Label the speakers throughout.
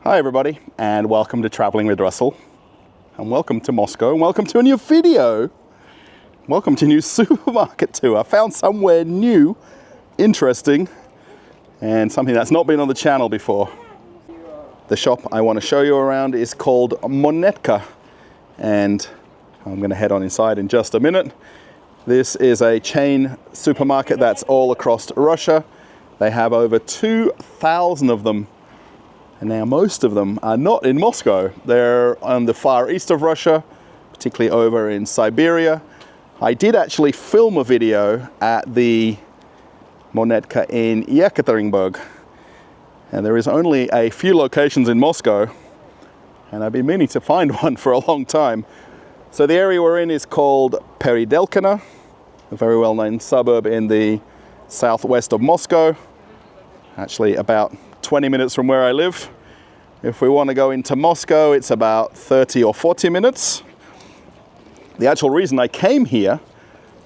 Speaker 1: Hi everybody, and welcome to Traveling with Russell, and welcome to Moscow, and welcome to a new video. Welcome to a new supermarket tour. I found somewhere new, interesting, and something that's not been on the channel before. The shop I want to show you around is called Monetka, and I'm going to head on inside in just a minute. This is a chain supermarket that's all across Russia. They have over 2,000 of them. And now most of them are not in Moscow. They're on the far east of Russia, particularly over in Siberia. I did actually film a video at the Monetka in Yekaterinburg. And there is only a few locations in Moscow, and I've been meaning to find one for a long time. So the area we're in is called Peredelkino, a very well-known suburb in the southwest of Moscow. Actually about 20 minutes from where I live. If we want to go into Moscow, it's about 30 or 40 minutes. The actual reason I came here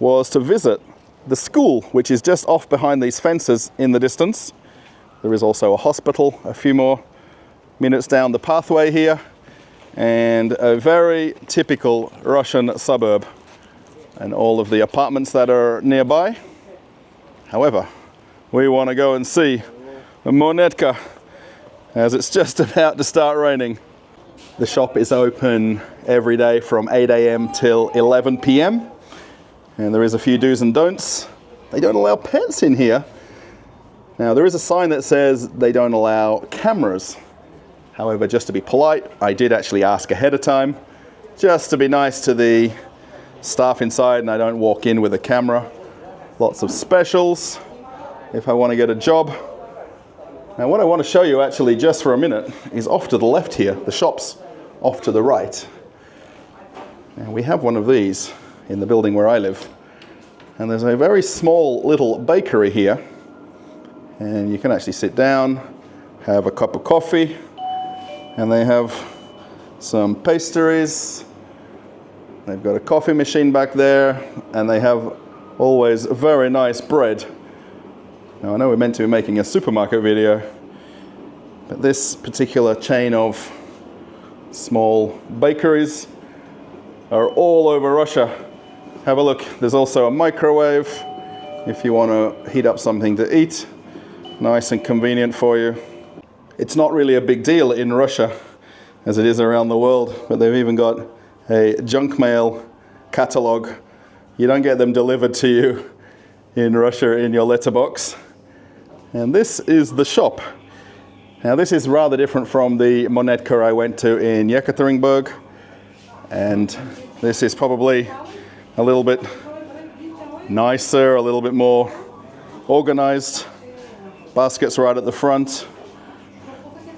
Speaker 1: was to visit the school, which is just off behind these fences in the distance. There is also a hospital a few more minutes down the pathway here, and a very typical Russian suburb, and all of the apartments that are nearby. However, we want to go and see the Monetka, as it's just about to start raining. The shop is open every day from 8 AM till 11 PM, and there is a few do's and don'ts. They don't allow pets in here. Now there is a sign that says they don't allow cameras. However, just to be polite, I did actually ask ahead of time, just to be nice to the staff inside, and I don't walk in with a camera. Lots of specials if I want to get a job. Now what I want to show you actually just for a minute is off to the left here. The shop's off to the right. Now we have one of these in the building where I live. And there's a very small little bakery here. And you can actually sit down, have a cup of coffee, and they have some pastries. They've got a coffee machine back there, and they have always very nice bread. Now I know we're meant to be making a supermarket video, but this particular chain of small bakeries are all over Russia. Have a look. There's also a microwave if you want to heat up something to eat. Nice and convenient for you. It's not really a big deal in Russia as it is around the world, but they've even got a junk mail catalog. You don't get them delivered to you in Russia in your letterbox. And this is the shop. Now this is rather different from the Monetka I went to in Yekaterinburg, and this is probably a little bit nicer, a little bit more organized. Baskets right at the front.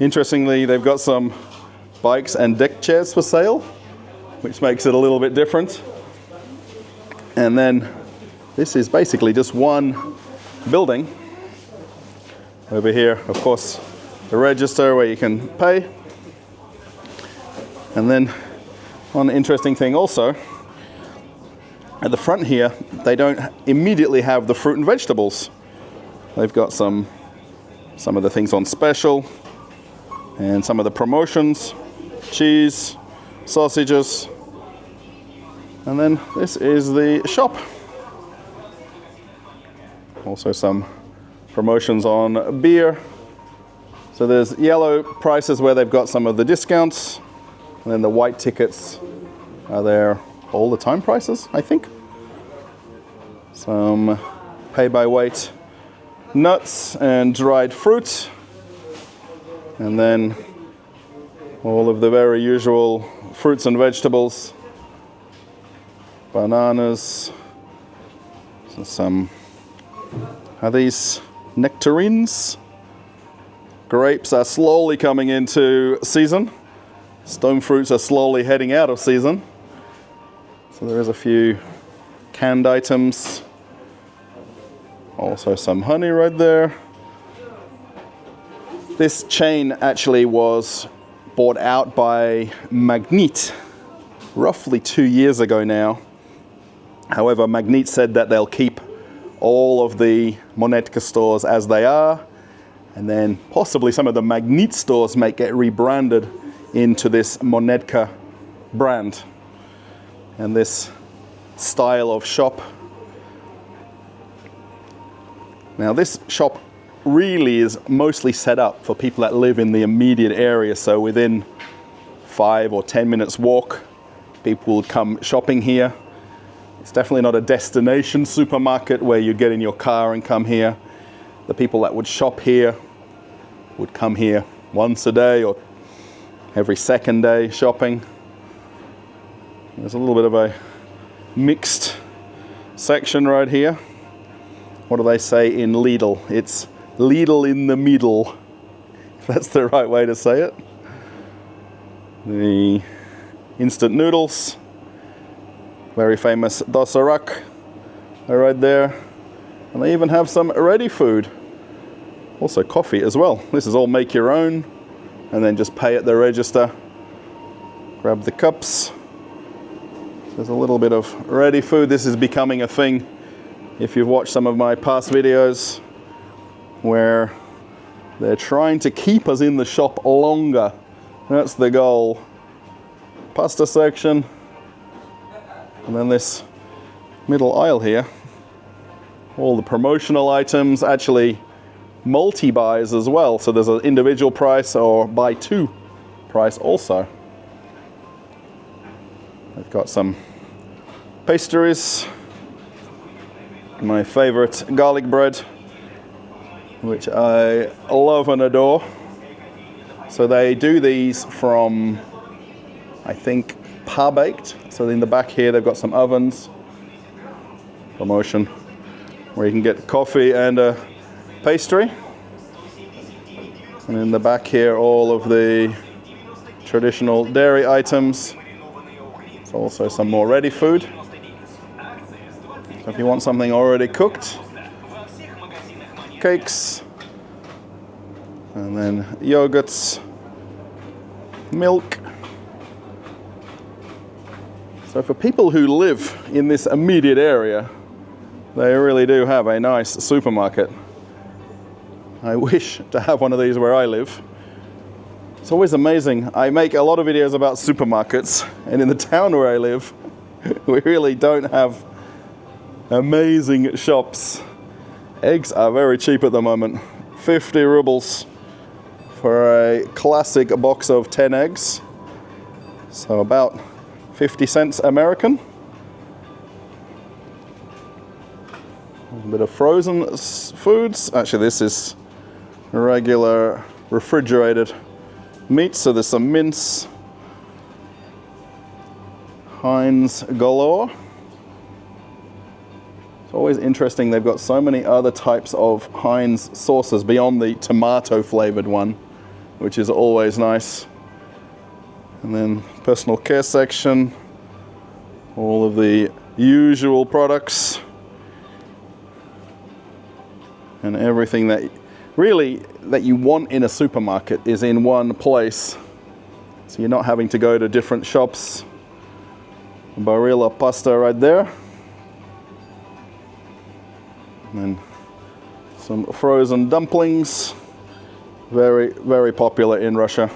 Speaker 1: Interestingly, they've got some bikes and deck chairs for sale, which makes it a little bit different. And then this is basically just one building. Over here, of course, the register where you can pay. And then one interesting thing also, at the front here, they don't immediately have the fruit and vegetables. They've got some of the things on special, and some of the promotions, cheese, sausages. And then this is the shop. Also some promotions on beer. So there's yellow prices where they've got some of the discounts, and then the white tickets are there all the time prices, I think. Some pay by weight nuts and dried fruit, and then all of the very usual fruits and vegetables, bananas, so some, are these nectarines? Grapes are slowly coming into season. Stone fruits are slowly heading out of season. So there is a few canned items. Also some honey right there. This chain actually was bought out by Magnit roughly 2 years ago now. However, Magnit said that they'll keep all of the Monetka stores as they are, And then possibly some of the Magnet stores might get rebranded into this Monetka brand and this style of shop. Now this shop really is mostly set up for people that live in the immediate area, so within 5 or 10 minutes walk, people will come shopping here. It's definitely not a destination supermarket where you get in your car and come here. The people that would shop here would come here once a day or every second day shopping. There's a little bit of a mixed section right here. What do they say in Lidl? It's Lidl in the middle, if that's the right way to say it. The instant noodles, very famous dosarak, are right there. And they even have some ready food. Also coffee as well. This is all make your own and then just pay at the register. Grab the cups. There's a little bit of ready food. This is becoming a thing. If you've watched some of my past videos where they're trying to keep us in the shop longer. That's the goal. Pasta section. And then this middle aisle here. All the promotional items, actually multi-buys as well. So there's an individual price or buy two price also. I've got some pastries. My favorite garlic bread, which I love and adore. So they do these from, I think, par-baked. So in the back here they've got some ovens. Promotion where you can get coffee and a pastry. And in the back here all of the traditional dairy items. There's also some more ready food. So if you want something already cooked, cakes, and then yogurts, milk. So for people who live in this immediate area, they really do have a nice supermarket. I wish to have one of these where I live. It's always amazing. I make a lot of videos about supermarkets, and in the town where I live, we really don't have amazing shops. Eggs are very cheap at the moment. 50 rubles for a classic box of 10 eggs. So about 50 cents American. A bit of frozen foods. Actually, this is regular refrigerated meat. So there's some mince. Heinz galore. It's always interesting, they've got so many other types of Heinz sauces beyond the tomato flavored one, which is always nice. And then personal care section, all of the usual products and everything that really that you want in a supermarket is in one place. So you're not having to go to different shops. Barilla pasta right there. And then some frozen dumplings, very, very popular in Russia.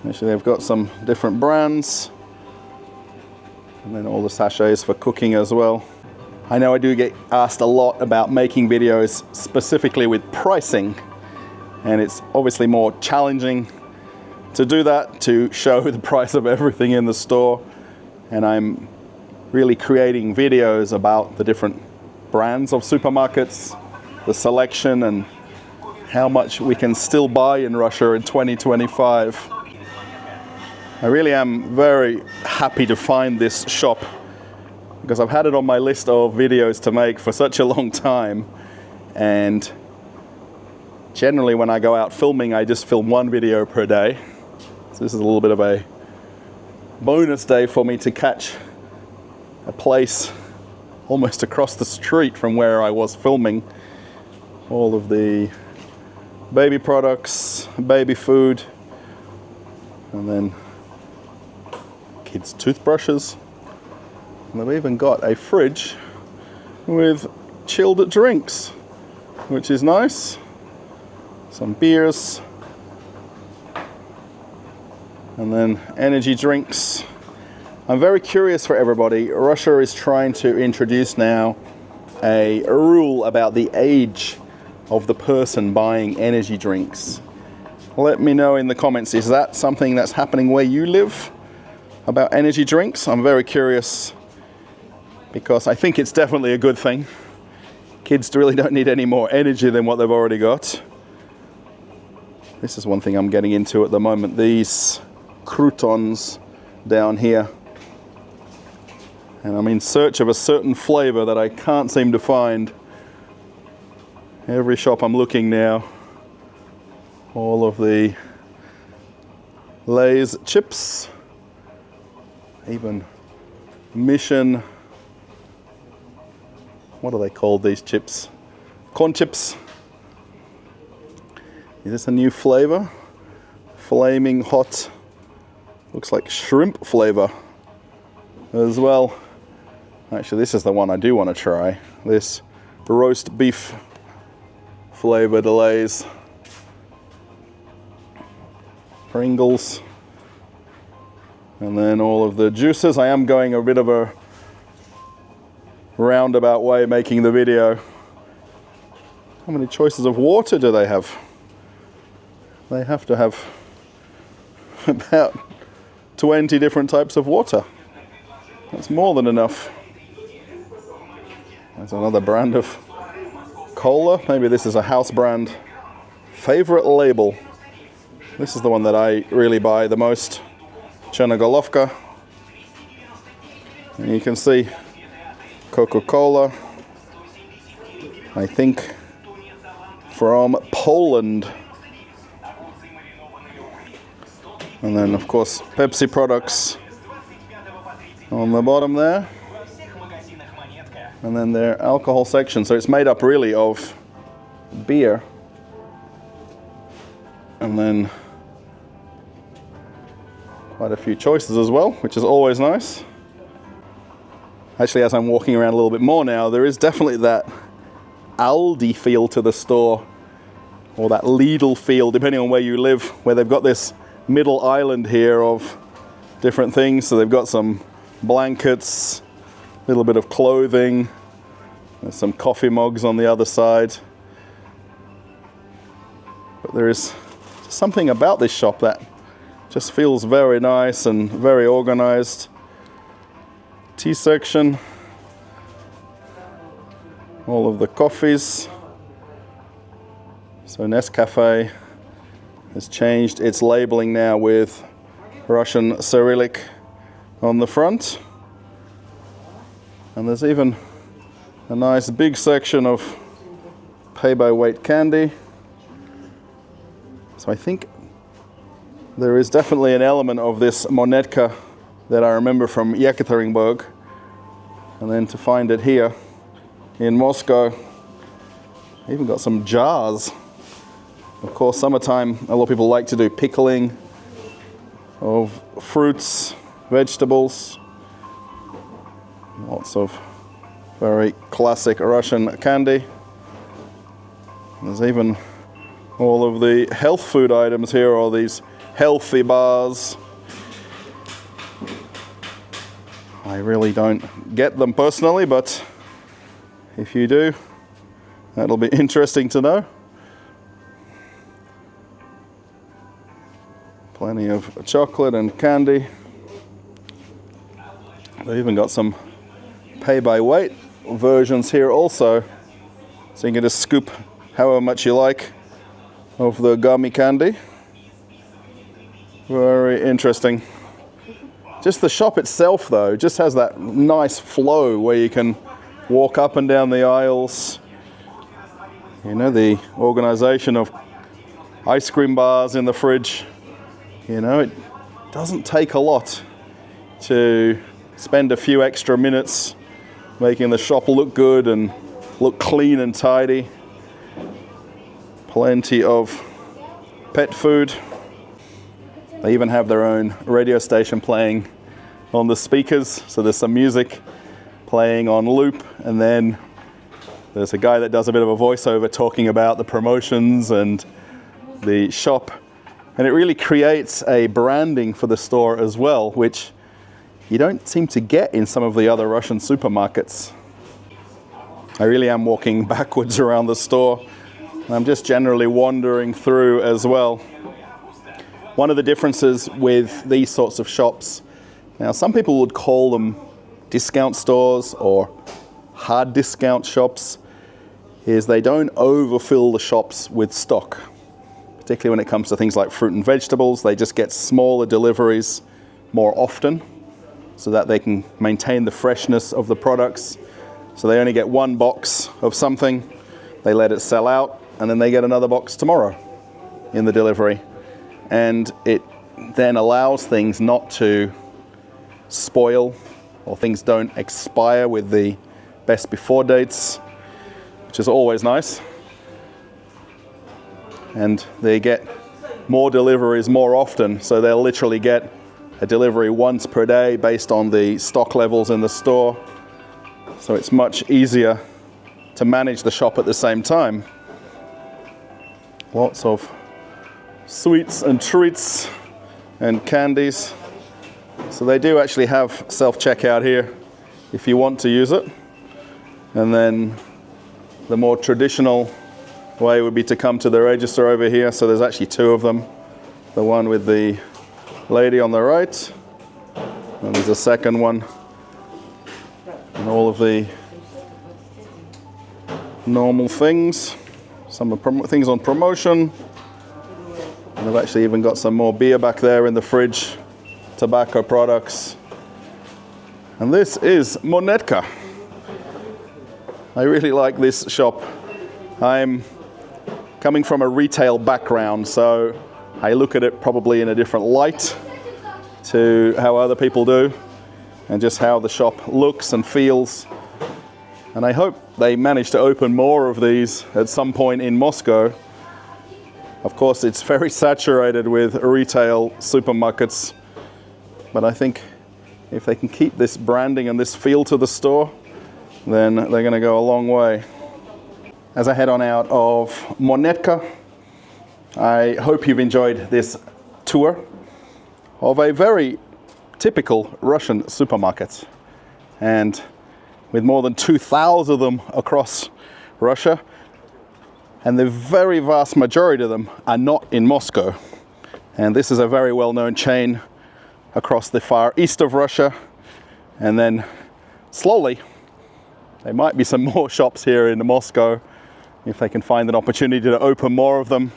Speaker 1: Actually, they've got some different brands. And then all the sachets for cooking as well. I know I do get asked a lot about making videos specifically with pricing. And it's obviously more challenging to do that, to show the price of everything in the store. And I'm really creating videos about the different brands of supermarkets, the selection, and how much we can still buy in Russia in 2025. I really am very happy to find this shop because I've had it on my list of videos to make for such a long time, and generally when I go out filming I just film one video per day. So this is a little bit of a bonus day for me to catch a place almost across the street from where I was filming. All of the baby products, baby food, and then kids' toothbrushes. And they've even got a fridge with chilled drinks, which is nice. some beers, and then energy drinks. I'm very curious for everybody. Russia is trying to introduce now a rule about the age of the person buying energy drinks. Let me know in the comments, is that something that's happening where you live about energy drinks? I'm very curious because I think it's definitely a good thing. Kids really don't need any more energy than what they've already got. This is one thing I'm getting into at the moment, these croutons down here. And I'm in search of a certain flavor that I can't seem to find. Every shop I'm looking now, all of the Lay's chips, even Mission, what are they called, these chips? Corn chips. Is this a new flavor? Flaming hot, looks like shrimp flavor as well. Actually, this is the one I do want to try. This roast beef flavored Lay's. Pringles. And then all of the juices. I am going a bit of a roundabout way making the video. How many choices of water do they have? They have to have about 20 different types of water. That's more than enough. There's another brand of cola. Maybe this is a house brand. Favorite label. This is the one that I really buy the most. Chernogolovka. And you can see Coca-Cola, I think from Poland. And then of course Pepsi products on the bottom there. And then their alcohol section. So it's made up really of beer. And then quite a few choices as well, which is always nice. Actually, as I'm walking around a little bit more now, there is definitely that Aldi feel to the store, or that Lidl feel, depending on where you live, where they've got this middle island here of different things. So they've got some blankets, a little bit of clothing, there's some coffee mugs on the other side. But there is something about this shop that just feels very nice and very organized. Tea section, all of the coffees. So Nescafe has changed its labeling now with Russian Cyrillic on the front. And there's even a nice big section of pay-by-weight candy. So I think there is definitely an element of this Monetka that I remember from Yekaterinburg, and then to find it here in Moscow. I even got some jars. Of course, summertime, a lot of people like to do pickling of fruits, vegetables. Lots of very classic Russian candy. There's even all of the health food items here, all these healthy bars. I really don't get them personally, but if you do, that'll be interesting to know. Plenty of chocolate and candy. They've even got some pay-by-weight versions here also, so you can just scoop however much you like of the gummy candy. Very interesting. Just the shop itself though, just has that nice flow where you can walk up and down the aisles. You know, the organization of ice cream bars in the fridge. You know, it doesn't take a lot to spend a few extra minutes making the shop look good and look clean and tidy. Plenty of pet food. They even have their own radio station playing on the speakers. So there's some music playing on loop, and then there's a guy that does a bit of a voiceover talking about the promotions and the shop, and it really creates a branding for the store as well, which you don't seem to get in some of the other Russian supermarkets. I really am walking backwards around the store, and I'm just generally wandering through as well. One of the differences with these sorts of shops, now some people would call them discount stores or hard discount shops, is they don't overfill the shops with stock. Particularly when it comes to things like fruit and vegetables, they just get smaller deliveries more often so that they can maintain the freshness of the products. So they only get one box of something, they let it sell out, and then they get another box tomorrow in the delivery. And it then allows things not to spoil, or things don't expire with the best before dates, which is always nice. And they get more deliveries more often, so they'll literally get a delivery once per day based on the stock levels in the store. So it's much easier to manage the shop at the same time. Lots of sweets and treats and candies. So they do actually have self-checkout here if you want to use it. And then the more traditional way would be to come to the register over here. So there's actually two of them. The one with the lady on the right, and there's a second one. And all of the normal things. Some things on promotion. And they've actually even got some more beer back there in the fridge. Tobacco products. And this is Monetka. I really like this shop. I'm coming from a retail background, so I look at it probably in a different light to how other people do, and just how the shop looks and feels. And I hope they manage to open more of these at some point in Moscow. Of course, it's very saturated with retail supermarkets, but I think if they can keep this branding and this feel to the store, then they're going to go a long way. As I head on out of Monetka, I hope you've enjoyed this tour of a very typical Russian supermarket. And with more than 2,000 of them across Russia, and the very vast majority of them are not in Moscow. And this is a very well-known chain across the far east of Russia. And then slowly, there might be some more shops here in Moscow if they can find an opportunity to open more of them.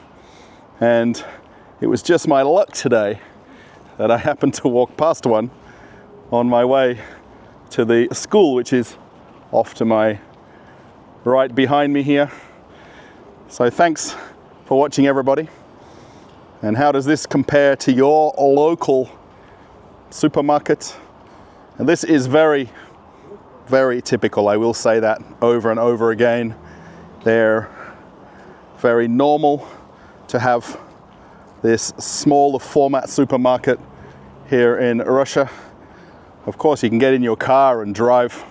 Speaker 1: And it was just my luck today that I happened to walk past one on my way to the school, which is off to my right behind me here. So thanks for watching, everybody. And how does this compare to your local supermarket? And this is very, very typical. I will say that over and over again. They're very normal to have this smaller format supermarket here in Russia. Of course, you can get in your car and drive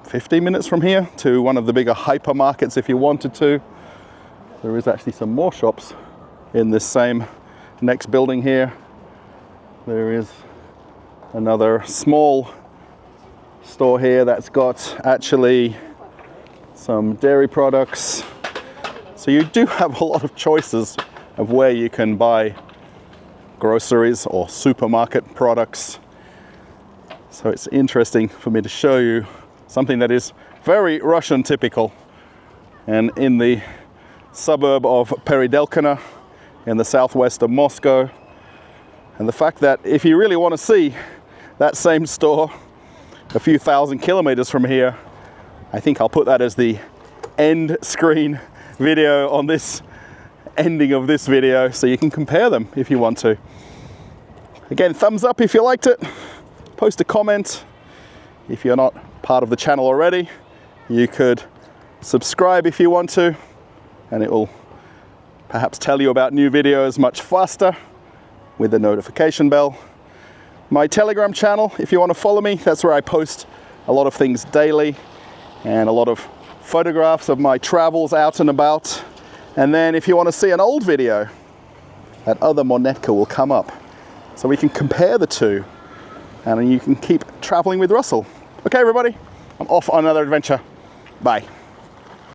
Speaker 1: 15 minutes from here to one of the bigger hypermarkets if you wanted to. There is actually some more shops in this same next building here. There is another small store here that's got actually some dairy products. So you do have a lot of choices of where you can buy groceries or supermarket products. So it's interesting for me to show you something that is very Russian typical, and in the suburb of Peredelkino in the southwest of Moscow. And the fact that if you really want to see that same store a few thousand kilometers from here, I think I'll put that as the end screen video on this ending of this video, so you can compare them if you want to. Again, thumbs up if you liked it, post a comment. If you're not part of the channel already, you could subscribe if you want to, and it will perhaps tell you about new videos much faster with the notification bell. My Telegram channel, if you want to follow me, that's where I post a lot of things daily and a lot of photographs of my travels out and about, And then if you want to see an old video, that other Monetka will come up. So we can compare the two and you can keep traveling with Russell. Okay, everybody, I'm off on another adventure. Bye.